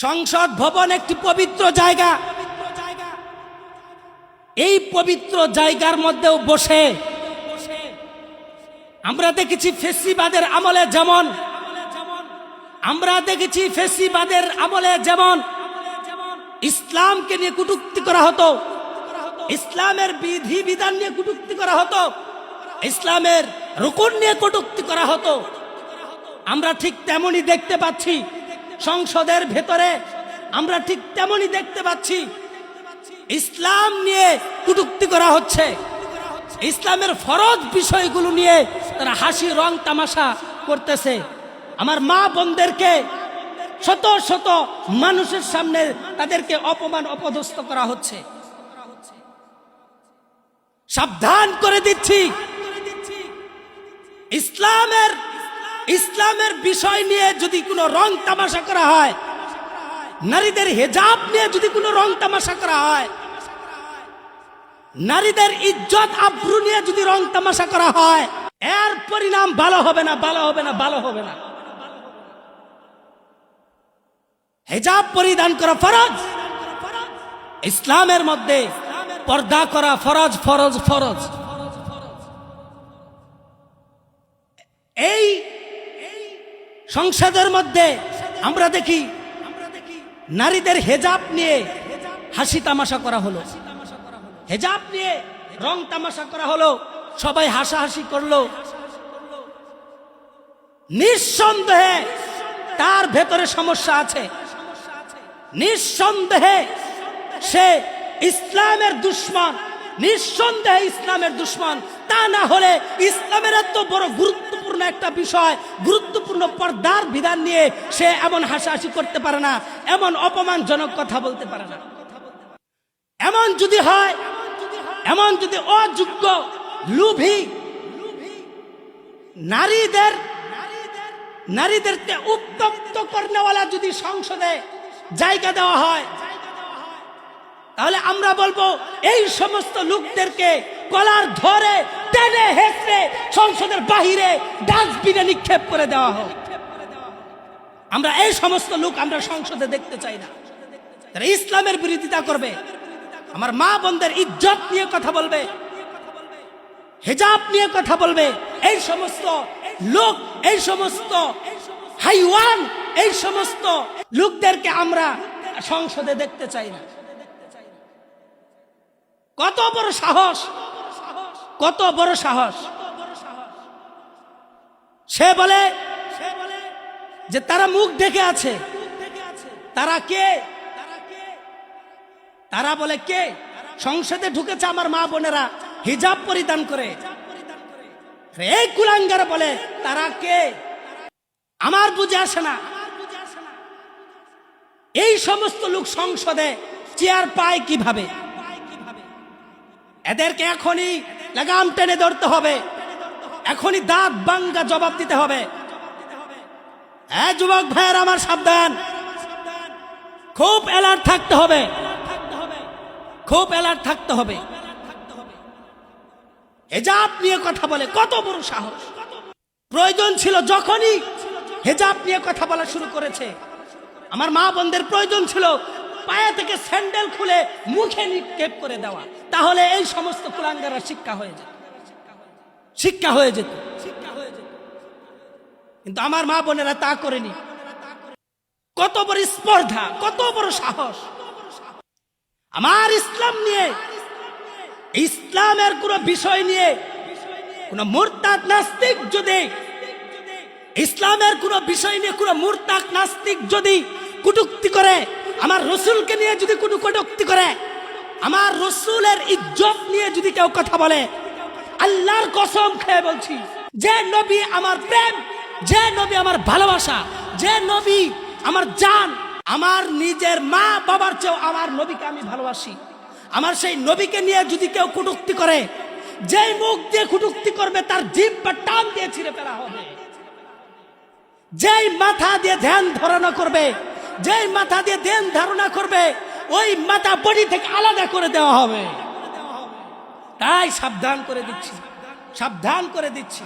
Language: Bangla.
সংসদ ভবন একটি পবিত্র জায়গা। এই পবিত্র জায়গার মধ্যেও বসে আমরা দেখেছি ফেসিবাদের আমলে যেমন ইসলামকে নিয়ে কটূক্তি করা হতো, ইসলামের বিধি বিধান নিয়ে কটূক্তি করা হতো, ইসলামের রুকুন নিয়ে কটূক্তি করা হতো। আমরা ঠিক তেমনি দেখতে পাচ্ছি সংসদের ভেতরে, আমরা ঠিক তেমনি দেখতে পাচ্ছি ইসলাম নিয়ে কটূক্তি করা হচ্ছে। ইসলামের ফরজ বিষয়গুলো নিয়ে তারা হাসি রং তামাশা করতেছে। আমার মা বোনদেরকে শত শত মানুষের সামনে তাদেরকে অপমান অপদস্থ করা হচ্ছে। সাবধান করে দিচ্ছি, ইসলামের বিষয় নিয়ে যদি কোনো রং তামাশা করা হয়, নারীদের হিজাব নিয়ে যদি কোনো রং তামাশা করা হয়, নারীদের ইজ্জত আবরু নিয়ে যদি রং তামাশা করা হয়, এর পরিণাম ভালো হবে না, ভালো হবে না, ভালো হবে না। হিজাব পরিধান করা ফরজ, ইসলামের মধ্যে পর্দা করা ফরজ ফরজ ফরজ। এই সংসদের মধ্যে আমরা দেখি নারীদের হিজাব নিয়ে হাসি তামাশা করা হলো, হিজাব নিয়ে রং তামাশা করা হলো, সবাই হাসাহাসি করলো। নিঃসন্দেহে তার ভেতরে সমস্যা আছে, নিঃসন্দেহে সে ইসলামের দুশমন, নিঃসন্দেহে ইসলামের দুশমন। তা না হলে ইসলামের এত বড় গুরুত্বপূর্ণ একটা বিষয়, গুরুত্বপূর্ণ পর্দার বিধান নিয়ে সে এমন হাসাহাসি করতে পারে না, এমন অপমানজনক কথা বলতে পারে না। এমন যদি হয়, এমন যদি অযোগ্য লোভী নারীদেরকে উত্তপ্ত করেওয়ালা যদি সংসদে জায়গা দেওয়া হয়, তাহলে আমরা বলবো এই সমস্ত লোকদেরকে কলার ধরে টেনে হেঁচড়ে সংসদের বাহিরে ডাস্টবিনে নিক্ষেপ করে দেওয়া হোক। আমরা এই সমস্ত লোক আমরা সংসদে দেখতে চাই না। তারা ইসলামের বিরোধিতা করবে, আমার মা বোনদের ইজ্জত নিয়ে কথা বলবে, হিজাব নিয়ে কথা বলবে, এই সমস্ত লোক, এই সমস্ত হাইওয়ান, এই সমস্ত লোকদেরকে আমরা সংসদে দেখতে চাই না। কত বড় সাহস, কত বড় সাহস! সে বলে যে তারা মুখ ঢেকে আছে। তারা কে? তারা বলে কে? সংসদে ঢুকেছে আমার মা বোনেরা হিজাব পরিধান করে। এই কুলাঙ্গার বলে তারা কে? আমার বুঝে আসে না। এই সমস্ত লোক সংসদে চেয়ার পায় কিভাবে? এদেরকে এখনই লাগাম টেনে ধরতে হবে, এখনই দাঁত ভাঙ্গা জবাব দিতে হবে। যুবক ভাইয়ের আমার সাবধান, খুব অ্যালার্ট থাকতে হবে, খুব অ্যালার্ট থাকতে হবে। হিজাব নিয়ে কথা বলে, কত বড় সাহস! প্রয়োজন ছিল যখনই হিজাব নিয়ে কথা বলা শুরু করেছে, আমার মা বোনদের প্রয়োজন ছিল পায়ে থেকে স্যান্ডেল খুলে মুখে নিক্ষেপ করে দেওয়া, তাহলে এই সমস্ত কুলাঙ্গারা শিক্ষা হয়ে যেত, শিক্ষা হয়ে যেত। কিন্তু আমার মা বোনেরা তা করেনি। কত বড় স্পর্ধা, কত বড় সাহস! আমার ইসলাম নিয়ে, ইসলামের কোন বিষয় নিয়ে কোন মুরতাদ নাস্তিক যদি, ইসলামের কোন বিষয় নিয়ে কোন মুরতাদ নাস্তিক যদি কটূক্তি করে, আমার রসুলকে নিয়ে যদি কোনো কটূক্তি করে, আমার রসুলের ইজ্জত নিয়ে যদি কেউ কথা বলে, আল্লাহর কসম খেয়ে বলছি, যে নবী আমার প্রেম, যে নবী আমার ভালোবাসা, যে নবী আমার জান, আমার নিজের মা বাবার চেয়েও আমার নবীকে আমি ভালোবাসি, আমার সেই নবীকে নিয়ে যদি কেউ কটূক্তি করে, যেই মুখ দিয়ে কটূক্তি করবে তার জিহ্বা টান দিয়ে ছিঁড়ে ফেলা হবে। যেই মাথা দিয়ে ধ্যান ধারণা করবে, যেই মাথা দিয়ে ধ্যান ধারণা করবে, ওই মাথা বডি থেকে আলাদা করে দেওয়া হবে। তাই সাবধান করে দিচ্ছি, সাবধান করে দিচ্ছি।